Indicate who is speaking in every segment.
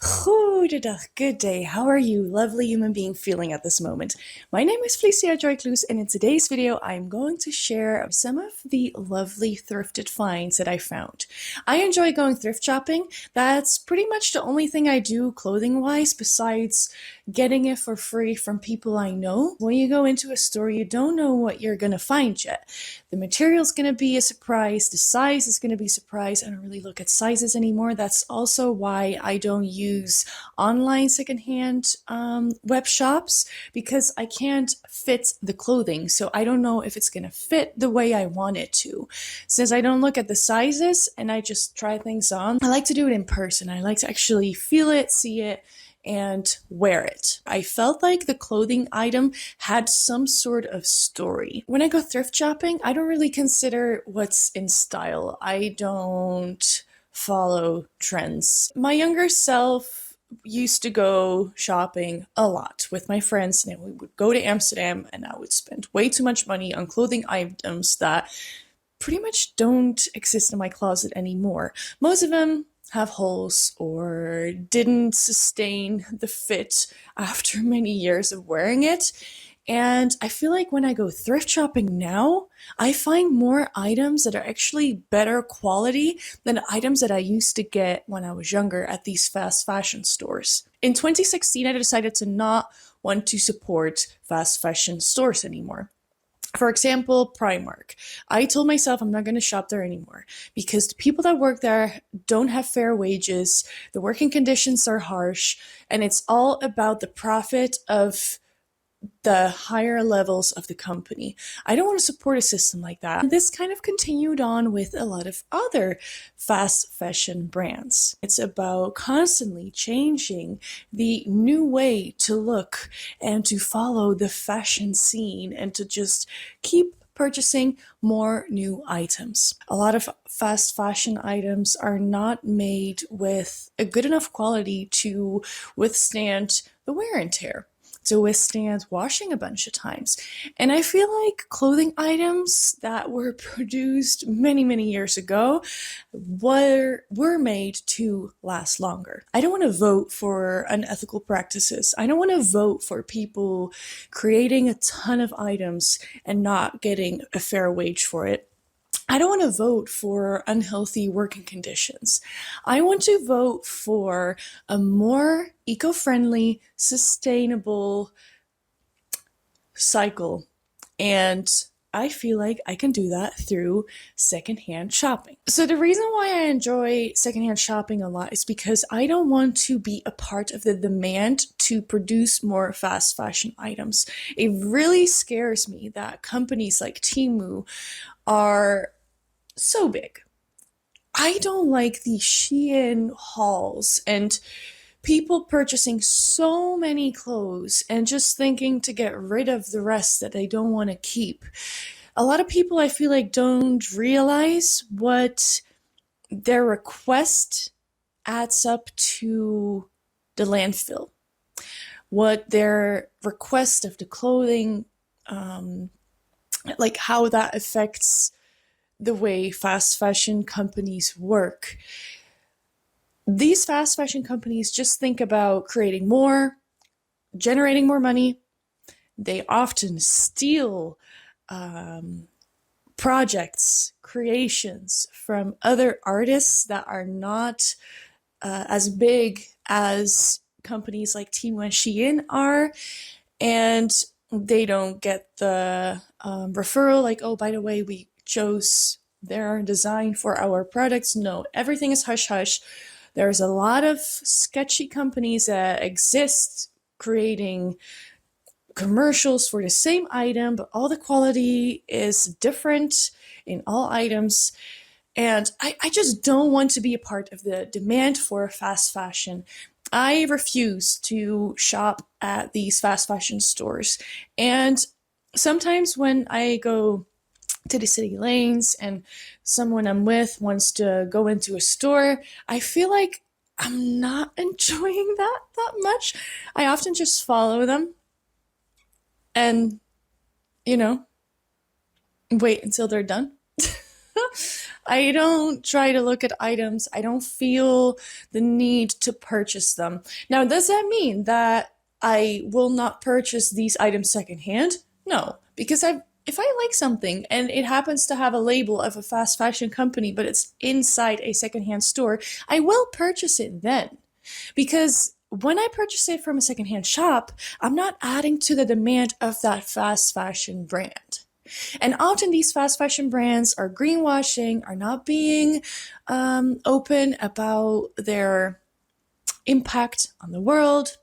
Speaker 1: Goedendag, good day. How are you, lovely human being, feeling at this moment? My name is Phylicia Joy Kloes, and in today's video, I'm going to share some of the lovely thrifted finds that I found. I enjoy going thrift shopping. That's pretty much the only thing I do clothing-wise, besides getting it for free from people I know. When you go into a store, you don't know what you're gonna find yet. The material's gonna be a surprise, the size is gonna be a surprise. I don't really look at sizes anymore. That's also why I don't use online secondhand web shops, because I can't fit the clothing. So I don't know if it's gonna fit the way I want it to. Since I don't look at the sizes and I just try things on, I like to do it in person. I like to actually feel it, see it, and wear it. I felt like the clothing item had some sort of story. When I go thrift shopping, I don't really consider what's in style. I don't follow trends. My younger self used to go shopping a lot with my friends, and we would go to Amsterdam, and I would spend way too much money on clothing items that pretty much don't exist in my closet anymore. Most of them have holes or didn't sustain the fit after many years of wearing it. And I feel like when I go thrift shopping now, I find more items that are actually better quality than the items that I used to get when I was younger at these fast fashion stores. In 2016, I decided to not want to support fast fashion stores anymore. For example, Primark. I told myself I'm not going to shop there anymore because the people that work there don't have fair wages, the working conditions are harsh, and it's all about the profit of the higher levels of the company. I don't want to support a system like that. This kind of continued on with a lot of other fast fashion brands. It's about constantly changing the new way to look and to follow the fashion scene and to just keep purchasing more new items. A lot of fast fashion items are not made with a good enough quality to withstand the wear and tear, to withstand washing a bunch of times. And I feel like clothing items that were produced many, many years ago were made to last longer. I don't want to vote for unethical practices. I don't want to vote for people creating a ton of items and not getting a fair wage for it. I don't want to vote for unhealthy working conditions. I want to vote for a more eco-friendly, sustainable cycle. And I feel like I can do that through secondhand shopping. So the reason why I enjoy secondhand shopping a lot is because I don't want to be a part of the demand to produce more fast fashion items. It really scares me that companies like Temu are so big. I don't like the Shein hauls and people purchasing so many clothes and just thinking to get rid of the rest that they don't want to keep. A lot of people, I feel like, don't realize what their request adds up to the landfill. What their request of the clothing, like how that affects the way fast fashion companies work. These fast fashion companies just think about creating more, generating more money. They often steal projects, creations from other artists that are not as big as companies like Temu and Shein are, and they don't get the referral like, oh, by the way, we chose their design for our products. No, everything is hush hush. There's a lot of sketchy companies that exist creating commercials for the same item, but all the quality is different in all items. And I just don't want to be a part of the demand for fast fashion. I refuse to shop at these fast fashion stores. And sometimes when I go to the city lanes and someone I'm with wants to go into a store, I feel like I'm not enjoying that much. I often just follow them and, wait until they're done. I don't try to look at items. I don't feel the need to purchase them. Now, does that mean that I will not purchase these items secondhand? No, because if I like something and it happens to have a label of a fast fashion company, but it's inside a secondhand store, I will purchase it then. Because when I purchase it from a secondhand shop, I'm not adding to the demand of that fast fashion brand. And often these fast fashion brands are greenwashing, are not being open about their impact on the world.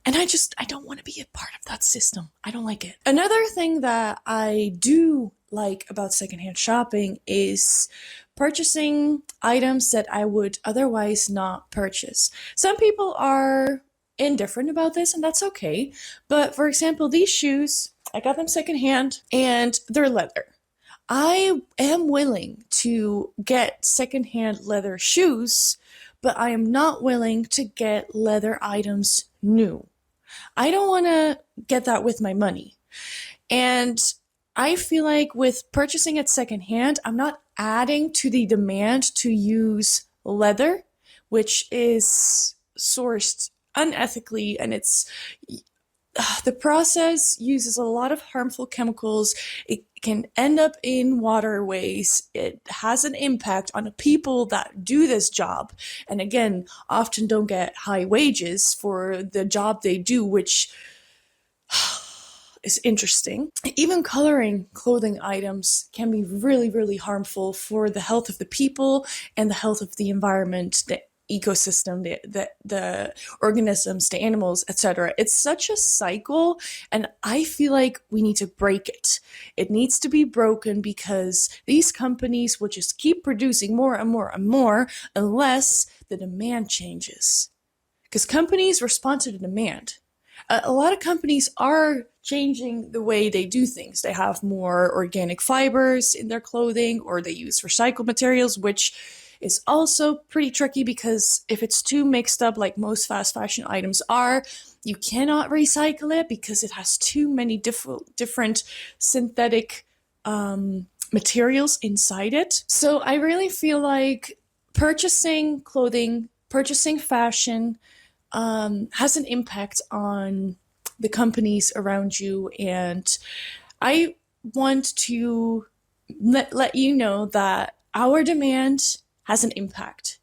Speaker 1: And I don't want to be a part of that system. I don't like it. Another thing that I do like about secondhand shopping is purchasing items that I would otherwise not purchase. Some people are indifferent about this, and that's okay. But for example, these shoes, I got them secondhand and they're leather. I am willing to get secondhand leather shoes, but I am not willing to get leather items new. I don't want to get that with my money. And I feel like with purchasing it secondhand, I'm not adding to the demand to use leather, which is sourced unethically, and the process uses a lot of harmful chemicals. It can end up in waterways. It has an impact on the people that do this job. And again, often don't get high wages for the job they do, which is interesting. Even coloring clothing items can be really, really harmful for the health of the people and the health of the environment, the ecosystem, the organisms, the animals, etc. It's such a cycle, and I feel like we need to break it. It needs to be broken because these companies will just keep producing more and more and more unless the demand changes. Because companies respond to the demand. A lot of companies are changing the way they do things. They have more organic fibers in their clothing, or they use recycled materials, which is also pretty tricky because if it's too mixed up like most fast fashion items are, you cannot recycle it because it has too many different synthetic materials inside it. So I really feel like purchasing clothing, purchasing fashion has an impact on the companies around you, and I want to let you know that our demand has an impact.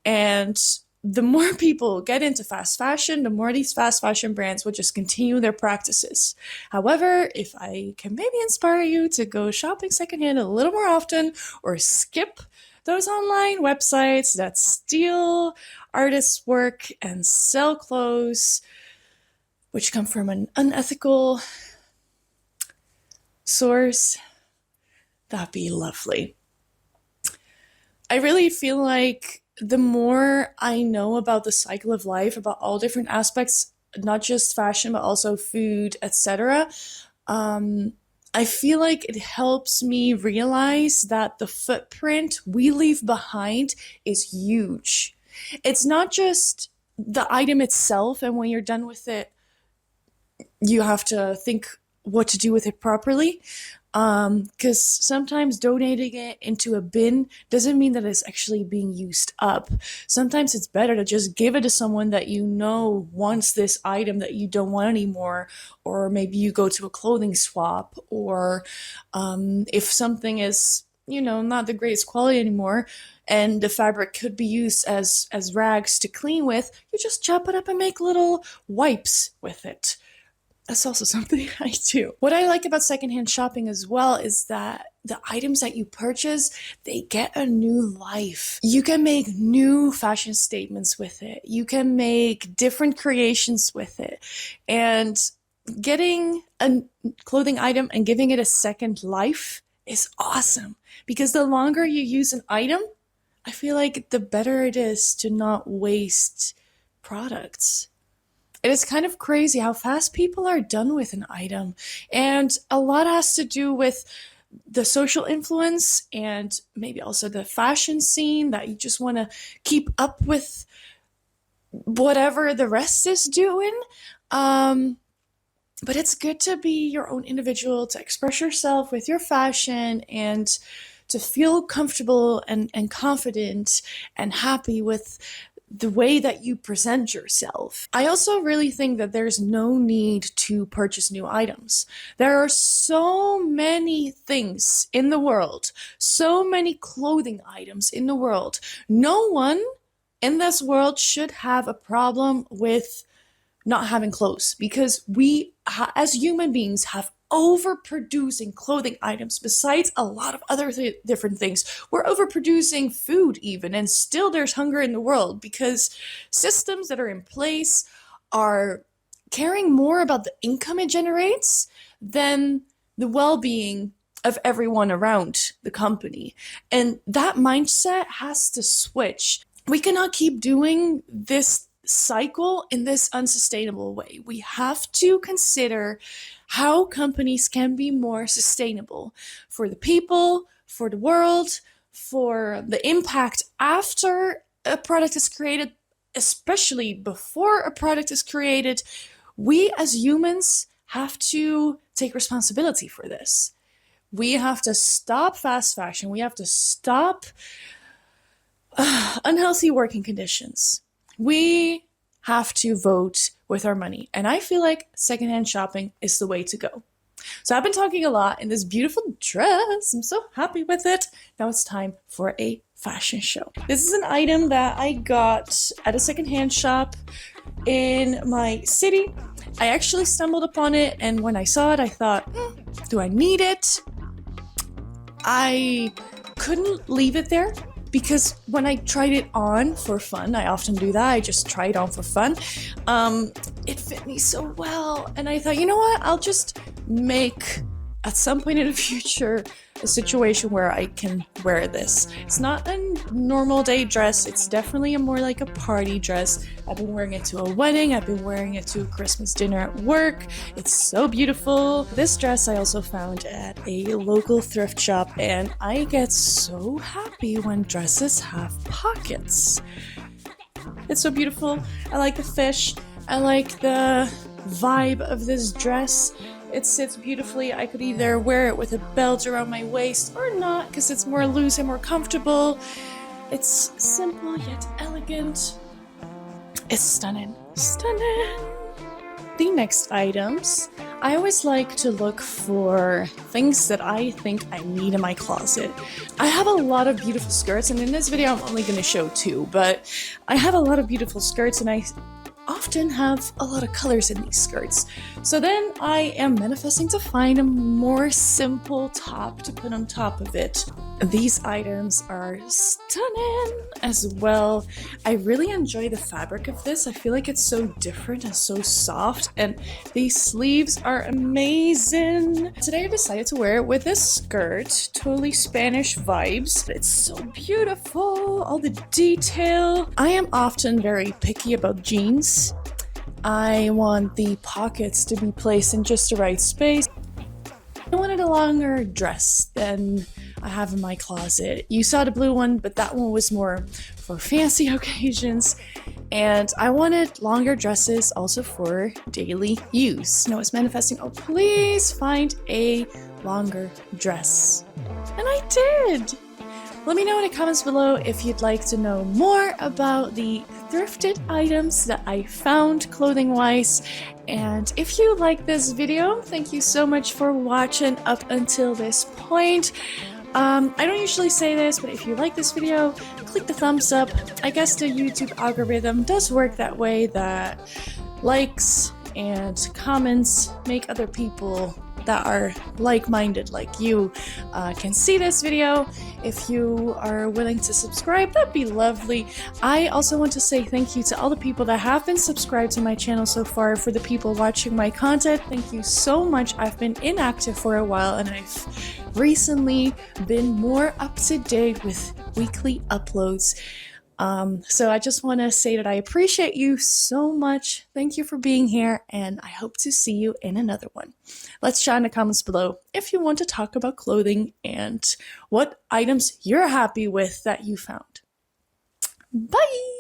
Speaker 1: And the more people get into fast fashion, the more these fast fashion brands will just continue their practices. However, if I can maybe inspire you to go shopping secondhand a little more often, or skip those online websites that steal artists' work and sell clothes which come from an unethical source, that'd be lovely. I really feel like the more I know about the cycle of life, about all different aspects, not just fashion, but also food, etc., I feel like it helps me realize that the footprint we leave behind is huge. It's not just the item itself, and when you're done with it, you have to think what to do with it properly. Because sometimes donating it into a bin doesn't mean that it's actually being used up. Sometimes it's better to just give it to someone that you know wants this item that you don't want anymore, or maybe you go to a clothing swap, or if something is, not the greatest quality anymore, and the fabric could be used as rags to clean with, you just chop it up and make little wipes with it. That's also something I do. What I like about secondhand shopping as well is that the items that you purchase, they get a new life. You can make new fashion statements with it. You can make different creations with it. And getting a clothing item and giving it a second life is awesome. Because the longer you use an item, I feel like the better it is to not waste products. It is kind of crazy how fast people are done with an item. And a lot has to do with the social influence and maybe also the fashion scene, that you just want to keep up with whatever the rest is doing. But it's good to be your own individual, to express yourself with your fashion, and to feel comfortable and confident and happy with the way that you present yourself. I also really think that there's no need to purchase new items. There are so many things in the world, so many clothing items in the world. No one in this world should have a problem with not having clothes, because we as human beings have overproducing clothing items. Besides a lot of other different things, we're overproducing food even, and still there's hunger in the world because systems that are in place are caring more about the income it generates than the well-being of everyone around the company. And that mindset has to switch. We cannot keep doing this cycle in this unsustainable way. We have to consider how companies can be more sustainable for the people, for the world, for the impact after a product is created, especially before a product is created. We as humans have to take responsibility for this. We have to stop fast fashion. We have to stop unhealthy working conditions. We have to vote with our money. And I feel like secondhand shopping is the way to go. So I've been talking a lot in this beautiful dress. I'm so happy with it. Now it's time for a fashion show. This is an item that I got at a secondhand shop in my city. I actually stumbled upon it, and when I saw it, I thought, do I need it? I couldn't leave it there, because when I tried it on for fun, I often do that, I just try it on for fun, it fit me so well, and I thought, you know what, I'll just make, at some point in the future, a situation where I can wear this. It's not a normal day dress, it's definitely more like a party dress. I've been wearing it to a wedding, I've been wearing it to a Christmas dinner at work. It's so beautiful. This dress I also found at a local thrift shop, and I get so happy when dresses have pockets. It's so beautiful. I like the fish. I like the vibe of this dress. It sits beautifully. I could either wear it with a belt around my waist or not, because it's more loose and more comfortable. It's simple yet elegant. It's stunning. Stunning! The next items, I always like to look for things that I think I need in my closet. I have a lot of beautiful skirts, and in this video I'm only going to show 2, but I have a lot of beautiful skirts, and I often have a lot of colors in these skirts. So then I am manifesting to find a more simple top to put on top of it. These items are stunning as well. I really enjoy the fabric of this. I feel like it's so different and so soft, and these sleeves are amazing. Today I decided to wear it with this skirt, totally Spanish vibes. It's so beautiful, all the detail. I am often very picky about jeans. I want the pockets to be placed in just the right space. I wanted a longer dress than I have in my closet. You saw the blue one, but that one was more for fancy occasions. And I wanted longer dresses also for daily use. No, it's manifesting. Oh, please find a longer dress. And I did! Let me know in the comments below if you'd like to know more about the thrifted items that I found clothing-wise. And if you like this video, thank you so much for watching up until this point. I don't usually say this, but if you like this video, click the thumbs up. I guess the YouTube algorithm does work that way, that likes and comments make other people that are like-minded like you can see this video. If you are willing to subscribe, that'd be lovely. I also want to say thank you to all the people that have been subscribed to my channel so far. For the people watching my content, thank you so much. I've been inactive for a while, and I've recently been more up to date with weekly uploads. So I just want to say that I appreciate you so much. Thank you for being here, and I hope to see you in another one. Let's chat in the comments below if you want to talk about clothing and what items you're happy with that you found. Bye!